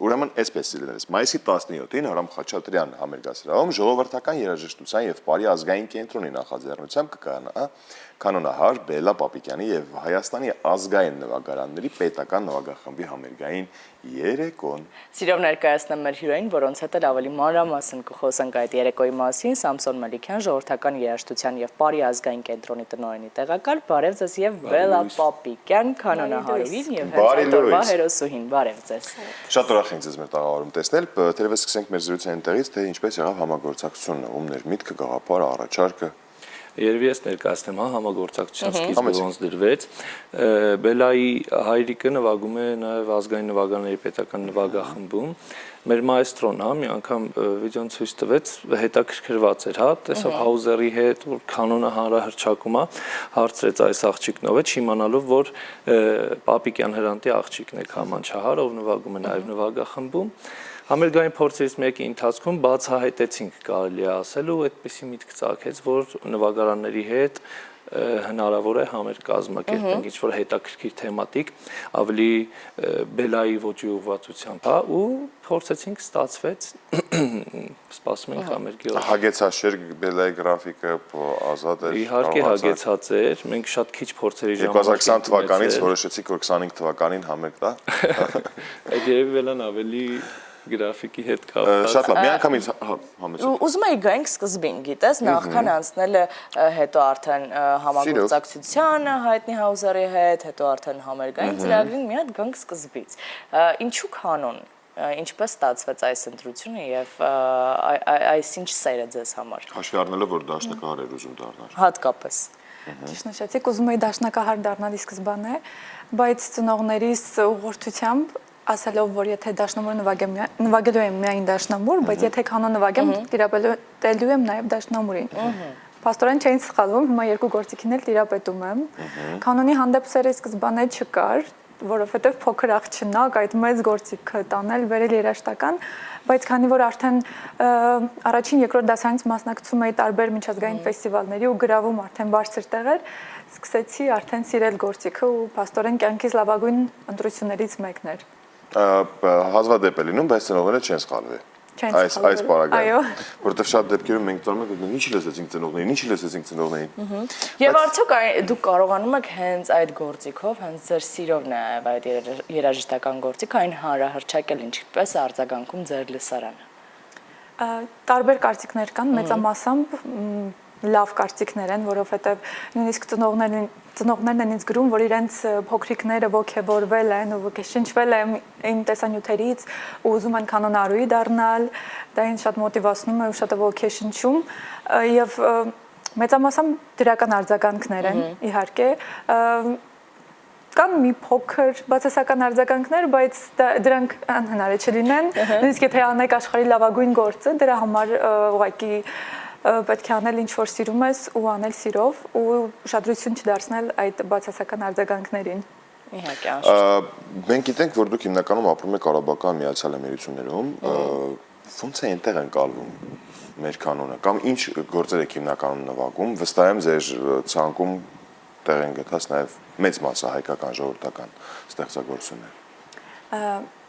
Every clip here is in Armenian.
ուրեմն այսպես լինելիս մայիսի 17-ին Հռոմ Խաչատրյան համերգասրահում ժողովրդական երաժշտության եւ բարի ազգային կենտրոնի նախաձեռնությամբ կկայանա կանոնահար Բելլա Պապիկյանի եւ Հայաստանի ազգային նվագարանների պետական նվագախմբի համերգային երեկոն։ Սիրով ներկայացնեմ մեր հյուրերին, որոնց հետ ավելի մանրամասն կխոսենք այդ երեկոյի մասին, Սամսոն Մելիքյան, ժողովրդական երաժշտության եւ բարի ազգային կենտրոնի տնօրենի տեղակալ, բարև ձեզ եւ Բելլա Պապիկյան կանոնահարին եւ հենց օրվա հերոսուհին, բարև ձեզ։ Շատ ուրախ ենք ձեզ մեր տաղավարում տեսնել, թերևս սկսենք մեր զրույցային տեղից, թե ինչպես եղավ համագործակցությունը, ումներ միտքը, գաղափարը, առաջարկը։ Երևի ես ներկայացնեմ, համագործակցության սկիզբը ոնց դրվեց։ Բելլայի հայրիկը նվագում է նաև ազգային նվագարանների պետական նվագախմբում։ Մեր մայստրոն, մի անգամ վիդեոն ցույց տվեց, հետաքրքրված էր, տեսավ Հաուզերի հետ, որ կանոնը հանրահրճակում է, հարցրեց այս աղջիկն ով է, չիմանալով, որ Պապիկյան Հրանտի աղջիկն է Քամանչահար, ով նվագում է նաև նվագախմբում։ Համերգային փորձերից մեկի ընթացքում բացահայտեցինք, կարելի է ասել, ու այդպիսի միտք ծագեց, որ նվագարանների հետ հնարավոր է համերգ կազմակերպենք, ինչ-որ հետաքրքիր թեմատիկ, ավելի Բելլայի ոճի ուղղվածությամբ, ու փորձեցինք, ստացվեց, սպասում ենք համերգի օրը։ Հագեցաշեր Բելլայի գրաֆիկը ազատ էր։ Իհարկե հագեցած էր, մենք շատ քիչ փորձերի ժամանակ 2020 թվականից որոշեցիք, որ 25 թվականին համերգ տա։ Այդ երևի Բելլան ավելի գրաֆիկի հետ կապված։ Շատ լավ, մի անգամից համեցեք։ Ուզում էի գանք սկզբին, գիտես, նախքան անցնելը հետո արդեն համագործակցությանը հայտնի Հաուզերի հետ, հետո արդեն համերգային ծրագրին մի հատ գանք սկզբից։ Ինչու կանոն, ինչպես ստացվեց այս ընտրությունը եւ այս ինչ սեր է ձեզ համար։ Հաշվի առնելով, որ դաշնակահար էր ուզում դառնալ։ Հատկապես։ Ճիշտ նշեցիք, ուզում էի դաշնակահար դառնալ ի սկզբանե, բայց ծնողներիս ուղղորդությամբ ասելով, որ եթե դաշնամուրը նվագելու եմ միայն դաշնամուր, բայց եթե կանոն նվագեմ, տիրապետելու եմ նաև դաշնամուրին։ Փաստորեն չէին սխալվում, հիմա երկու գործիքին էլ տիրապետում եմ։ Կանոնի հանդեպ սերը սկզբանե չկար, որովհետև փոքր աղջնակ այդ մեծ գործիքը տանել, վերել երաժշտական, բայց քանի որ արդեն առաջին երկրորդ դասարանից մասնակցում էի տարբեր միջազգային ֆեստիվալների ու գրավում արդեն բարձր տեղեր, սկսեցի արդեն սիրել գործիքը ու փաստորեն կյանքիս լավագույն ընտրություններից մեկն էր։ Հազվադեպ է լինում, բայց ծնողները չեն սխալվի։ Այս պարագայում, որովհետև շատ դեպքերում մենք տանում ենք, ինչի լսեցինք ծնողներին, ինչի լսեցինք ծնողներին։ Եվ արդյոք դուք կարողանում եք հենց այդ գործիքով, հենց ձեր սիրով նաև այդ երաժշտական գործիքը այն հանրահրճակել, ինչպես է արձագանքում ձեր լսարանը։ Տարբեր կարծիքներ կան, մեծամասամբ լավ կարծիքներ են, որովհետև նույնիսկ ծնողներն են ինձ գրում, որ իրենց փոքրիկները ոգևորվել են ու ոգեշնչվել են այն տեսանյութերից ու ուզում են կանոնարուի դառնալ, դա ինձ շատ մոտիվացնում է ու շատ է ոգեշնչում եւ մեծամասամբ դրական արձագանքներ են, իհարկե կան մի փոքր բացասական արձագանքներ, բայց դրանք անհնար է չլինեն, նույնիսկ եթե անեք աշխարհի լավագույն գործը, դրա համար ուղղակի պետք է անել ինչ որ սիրում ես ու անել սիրով ու ուշադրություն չդարձնել այդ բացասական արձագանքներին։ Իհարկե, անշուշտ։ Մենք գիտենք, որ դուք հիմնականում ապրում եք Արաբական Միացյալ Էմիրություններում, ոնց է այնտեղ ընկալվում մեր կանոնը կամ ինչ գործեր եք հիմնականում նվագում, վստահ եմ ձեր ցանկում տեղ են գտած նաև մեծ մասը հայկական ժողովրդական ստեղծագործություններ։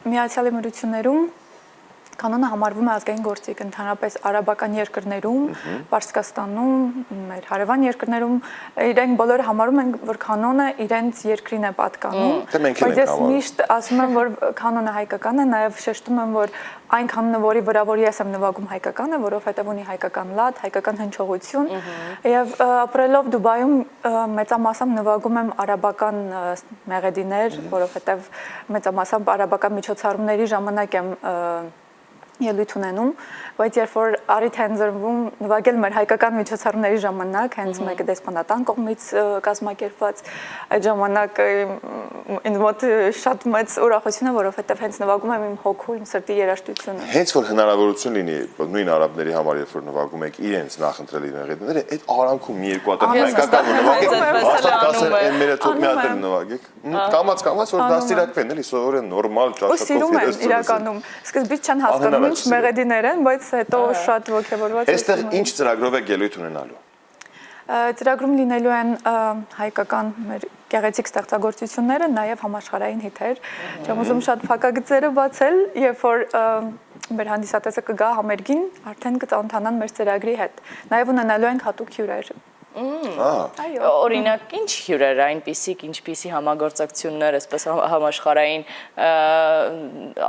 Միացյալ Էմիրություններում կանոնը համարվում է ազգային գործիք, ընդհանրապես արաբական երկրներում, Պարսկաստանում, մեր հարևան երկրներում իրենք բոլորը համարում են, որ կանոնը իրենց երկրին է պատկանում, բայց ես միշտ ասում եմ, որ կանոնը հայկական է, նաև շեշտում եմ, որ այն կանոնը, որի վրա որ ես եմ նվագում հայկական է, որովհետև ունի հայկական լատ, հայկական հնչողություն, եւ ապրելով Դուբայում մեծամասամբ նվագում եմ արաբական մեղեդիներ, որովհետև մեծամասամբ արաբական միջոցառումների ժամանակ եմ ելույթ ունենում, բայց երբ որ առիթ է ընձեռվում նվագել մեր հայկական միջոցառումների ժամանակ, հենց մեկը դեսպանատան կողմից կազմակերպված, այդ ժամանակ ինձ մոտ շատ մեծ ուրախություն է, որովհետև հենց նվագում եմ իմ հոգու, իմ սրտի երաժշտությունը։ Հենց որ հնարավորություն լինի նույն արաբների համար, երբ որ նվագում եք իրենց նախընտրել մեղեդիները, այդ արանքում մի երկու հատ հայկական նվագեք, մերը թող մի հատ էլ նվագեք։ Կամաց որ դաստիարակվեն, էլի սովորեն նորմալ ճաշակով երաժշտություն։ Իրականում սկզբից չեն հասկանում ինչ մեղեդիներ են, բայց հետո շատ ոգևորված։ Այստեղ ինչ ծրագրով եք ելույթ ունենալու։ Ծրագրում լինելու են հայկական մեր գեղեցիկ ստեղծագործությունները, նաև համաշխարհային հիթեր։ Չեմ ուզում շատ փակագծերը բացել, երբ որ մեր հանդիսատեսը կգա համերգին, արդեն կծանոթանան մեր ծրագրի հետ։ Նաև ունենալու ենք հատուկ հյուրեր։ Այո։ Օրինակ, ինչ հյուրեր ինչպիսի համագործակցություններ, այսպես համաշխարհային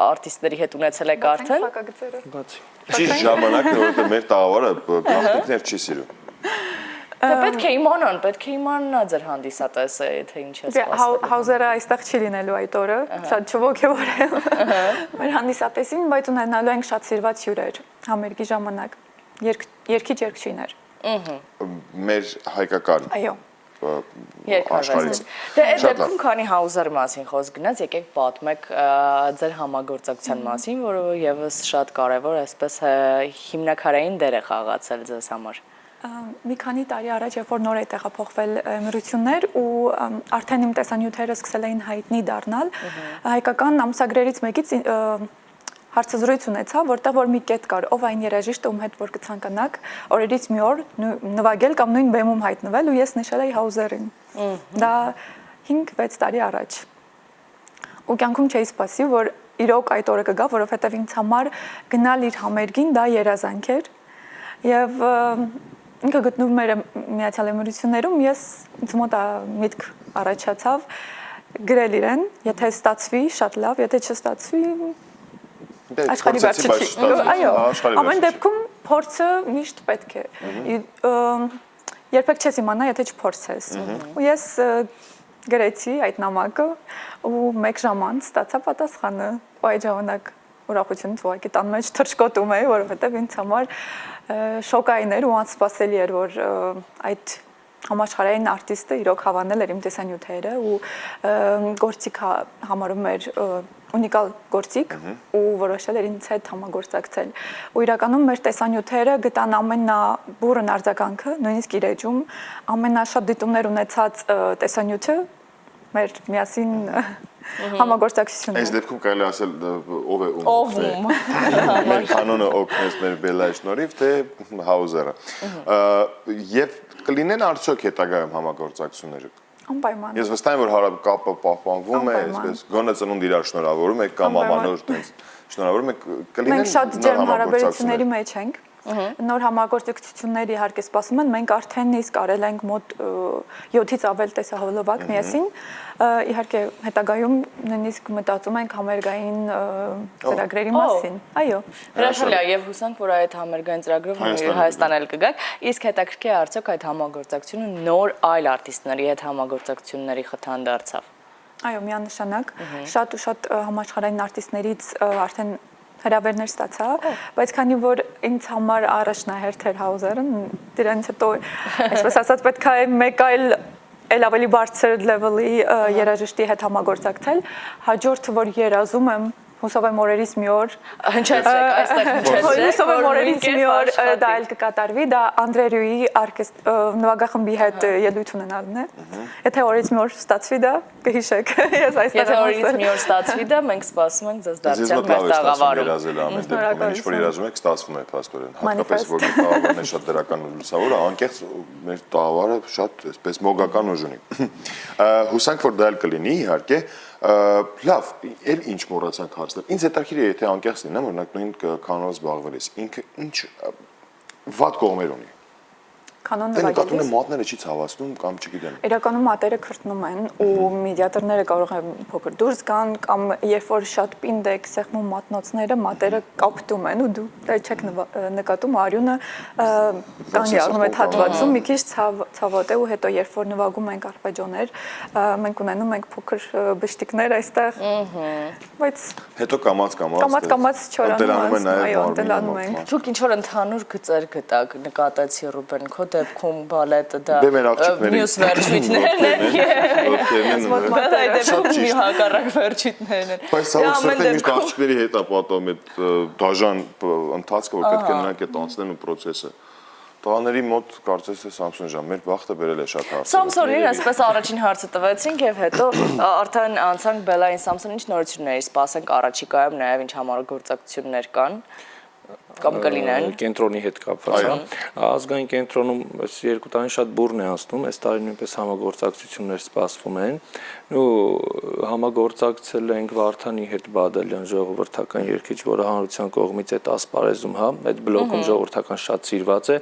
արտիստների հետ ունեցել եք արդեն։ Փակագծերը։ Բացի։ Ճիշտ ժամանակն է, որովհետեւ մեր տաղավարը գաղտնիքներ չի սիրում։ Դե պետք է իմանա ձեր հանդիսատեսը, թե ինչ է սպասվում։ Հաուզերը այստեղ չի լինելու այդ օրը, շատ չողջևորեմ մեր հանդիսատեսին, բայց ունենալու ենք շատ սիրված հյուրեր համերգի ժամանակ, երգիչ-երգչիներ։ Մեր հայկական Այո։ Երկարվեստի։ Դե այդ դեպքում քանի Հաուզերի մասին խոսք գնաց, եկեք պատմեք ձեր համագործակցության մասին, որը եւս շատ կարեւոր, այսպես հիմնակարային դեր է խաղացել ձեզ համար։ Մի քանի տարի առաջ, երբ որ նոր է տեղափոխվել Մրություններ ու արդեն իմ տեսանյութերը սկսել էին հայտնի դառնալ, հայկական ամսագրերից մեկից հարցազրույց ունեցա, որտեղ որ մի կետ կար, ով այն երաժիշտը, ում հետ որ կցանկանաք օրերից մի օր նվագել կամ նույն բեմում հայտնվել ու ես նշել էի Հաուզերին։ Դա 5-6 տարի առաջ։ Ու կյանքում չէի սպասի, որ իրոք այդ օրը կգա, որովհետև ինձ համար գնալ իր համերգին դա երազանք էր։ Եվ ինքը գտնվում էր Միացյալ Էմիրություններում, ես ինձ մոտ միտք առաջացավ գրել իրեն, եթե ստացվի, շատ լավ, եթե չստացվի, աշխարհի վերջը չի։ Այո, ամեն դեպքում փորձը միշտ պետք է։ Երբեք չես իմանա, եթե չփորձես։ Ու ես գրեցի այդ նամակը ու 1 ժամ անց ստացա պատասխանը։ Ու այդ ժամանակ ուրախությունից ուղղակի տան մեջ թռչկոտում էի, որովհետև ինձ համար շոկային էր ու անսպասելի էր, որ այդ համաշխարհային արտիստը իրոք հավանել էր իմ տեսանյութերը ու գործիք համարում էր ունիկալ գործիք ու որոշել էր ինձ հետ համագործակցել։ Ու իրականում մեր տեսանյութերը գտան ամենաբուրըն արձագանքը, նույնիսկ իր էջում ամենաշատ դիտումներ ունեցած տեսանյութը մեր միասին համագործակցությունները։ Այս դեպքում կարելի ասել ով է ում։ Մեր կանոնը օգնեց մեր Բելայի շնորհիվ, թե Հաուզերը։ Եվ կլինեն արդյոք հետագայում համագործակցությունները։ Անպայման։ Ես վստահ եմ, որ կապը պահպանվում է, այսպես գոնե ծնունդ իրար շնորհավորում եք կամ ամանոր տենց շնորհավորում եք, կլինեն։ Մենք շատ ջերմ հարաբերությունների մեջ ենք։ Նոր համագործակցություններ իհարկե սպասում են, մենք արդեն իսկ արել ենք մոտ 7-ից ավել տեսահոլովակ միասին, իհարկե հետագայում նույնիսկ մտածում ենք համերգային ծրագրերի մասին։ Այո։ Հրաշալի է եւ հուսանք, որ այդ համերգային ծրագրով Հայաստան էլ կգաք, իսկ հետաքրքիր է արդյոք այդ համագործակցությունը նոր այլ արտիստների հետ համագործակցությունների խթան դարձավ։ Այո, միանշանակ, շատ ու շատ համաշխարհային արտիստներից արդեն հրավերներ ստացա, բայց քանի որ ինձ համար առաջնահերթ էր Հաուզերը, դրանից հետո, այսպես ասած, պետք է մեկ այլ ավելի բարձր լեվելի երաժշտի հետ համագործակցել, հաջորդը որ երազում եմ, հուսով եմ օրերից մի օր հնչեցրեք, այստեղ հնչեցրեք, հուսով եմ օրերից մի օր դա էլ կկատարվի, դա Անդրե Ռյուի նվագախմբի հետ ելույթ ունենալն է։ Եթե օրերից մի օր ստացվի դա, կհիշեք։ Ես այստեղ Եթե օրերից մի օր ստացվի դա, մենք սպասում ենք ձեզ դարձյալ մեր տաղավարում։ Ինչ որ երազում եք, ստացվում է փաստորեն։ Հատկապես որ մեր տաղավարն է շատ դրական ու լուսավոր, անկեղծ մեր տաղավարը շատ այսպես մոգական ուժ ունի։ Հուսանք որ դա էլ կլինի, իհարկե։ Լավ, էլ ինչ մոռացանք հարցնել։ Ինձ հետաքրքիր է, եթե անկեղծ լինեմ, օրինակ նույն կանոնով զբաղվել ես, ինքը ինչ վատ կողմեր ունի։ Կանոն նվագելիս։ Դե նկատում եմ մատները չի ցավացնում կամ չգիտեմ։ Իրականում մատերը քրտնում են ու մեդիատորները կարող են փոքր դուրս գան կամ երբ որ շատ պինդ եք սեղմում մատնոցները, մատերը կապտում են ու դու դա չեք նկատում, արյունը կանգնում է հատվածում, մի քիչ ցավոտ է ու հետո երբ որ նվագում ենք արպեջոներ, մենք ունենում ենք փոքր բշտիկներ այստեղ։ Բայց հետո կամած չորանում են, այո, ընտելանում ենք։ Դուք ինչ որ ընդհանուր գծեր գտակ, նկատեցի Ռուբեն, քո դեպքում բալետը դա մյուս վերջույթներն են։ Բայց այդ դեպքում մի հակառակ վերջույթներն են։ Բայց սա միշտ աղջիկների հետ է պատահում այդ դաժան ընթացքը, որ պետք է նրանք այդ անցնեն ու process-ը։ Տղաների մոտ կարծես թե Սամսոն ջան, մեր բախտը բերել է շատ հարցեր։ Սամսոնին այսպես առաջին հարցը տվեցինք եւ հետո արդեն անցանք Բելային Սամսոն, ինչ նորությունների սպասենք առաջիկայում, նաեւ ինչ համագործակցություններ կան։ կամ կլինեն կենտրոնի հետ կապված, հա։ Ազգային կենտրոնում այս 2 տարին շատ բուռն է անցնում, այս տարի նույնպես համագործակցություններ սպասվում են։ Ու համագործակցել ենք Վարդանի հետ Բադալյան ժողովրդական երգիչ, որը հանրության կողմից այդ ասպարեզում, հա, այդ բլոկում ժողովրդական շատ սիրված է։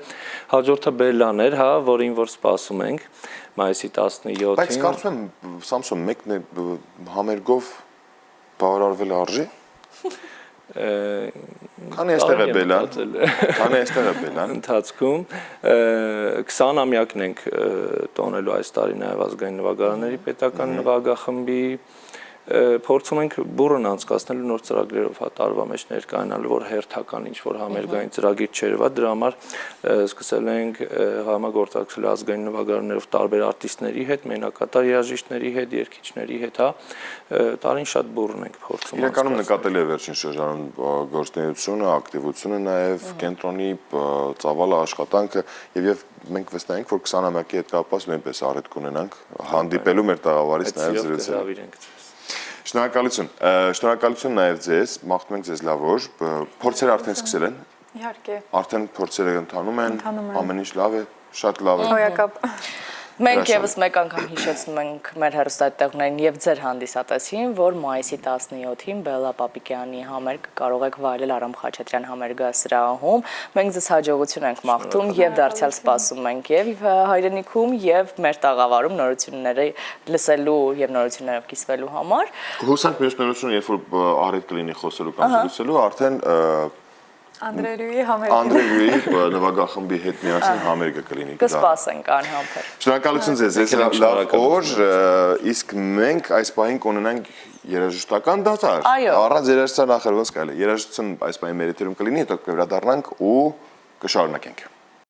Հաջորդը Բելլան էր, հա, որին որ սպասում ենք մայիսի 17-ին։ Բայց կարծում եմ Սամսոն մեկն է համերգով բավարարվել արժի։ Քանի այստեղ է Բելան։ Քանի այստեղ է Բելան։ Ընթացքում 20-ամյակն ենք տոնելու այս տարի նաև ազգային նվագարանների պետական նվագախմբի փորձում ենք բուռն անցկացնել նոր ծրագրերով հա տարվա մեջ ներկայանալու որ հերթական ինչ որ համերգային ծրագիր չերվա դրա համար սկսել ենք համագործակցել ազգային նվագարաններով տարբեր արտիստների հետ, մենակատար երաժիշտների հետ, երգիչների հետ, հա տարին շատ բուռն ենք փորձում։ Իրականում նկատել է վերջին շրջանում գործունեությունը, ակտիվությունը, նաև կենտրոնի ծավալը աշխատանքը եւ մենք վստահ ենք որ 20-ամյակի հետ կապված նույնպես առիթ կունենանք հանդիպելու մեր տաղավարից նաև զրուցել։ Շնորհակալություն նաև ձեզ, մաղթում ենք ձեզ լավ օր, փորձերը արդեն սկսել են։ Իհարկե։ Արդեն փորձերը ընթանում են, ամեն ինչ լավ է, շատ լավ է։ Հոյակապ։ Մենք եւս մեկ անգամ հիշեցնում ենք մեր հեռուստատեղներին եւ ձեր հանդիսատեսին, որ մայիսի 17-ին Բելլա Պապիկյանի համերգը կարող եք վայելել Արամ Խաչատրյան համերգասրահում։ Մենք ձեզ հաջողություն ենք մաղթում եւ դարձյալ սպասում ենք եւ հայրենիքում եւ մեր տաղավարում նորությունները լսելու եւ նորություններով կիսվելու համար։ Հուսանք մյուս նորությունը, երբ որ առիթ կլինի խոսելու կամ զրուցելու, արդեն Անդրեյի նվագախմբի հետ միասին համերգը կլինի։ Կսպասենք անհամբեր։ Շնորհակալություն ձեզ, ես լավ օր, իսկ մենք այս պահին կունենանք երաժշտական դատարկ։ Առանց երաժշտության ախր ոնց կարելի է։ Երաժշտություն այս պահին մեր եթերում կլինի, հետո կվերադառնանք ու կշարունակենք։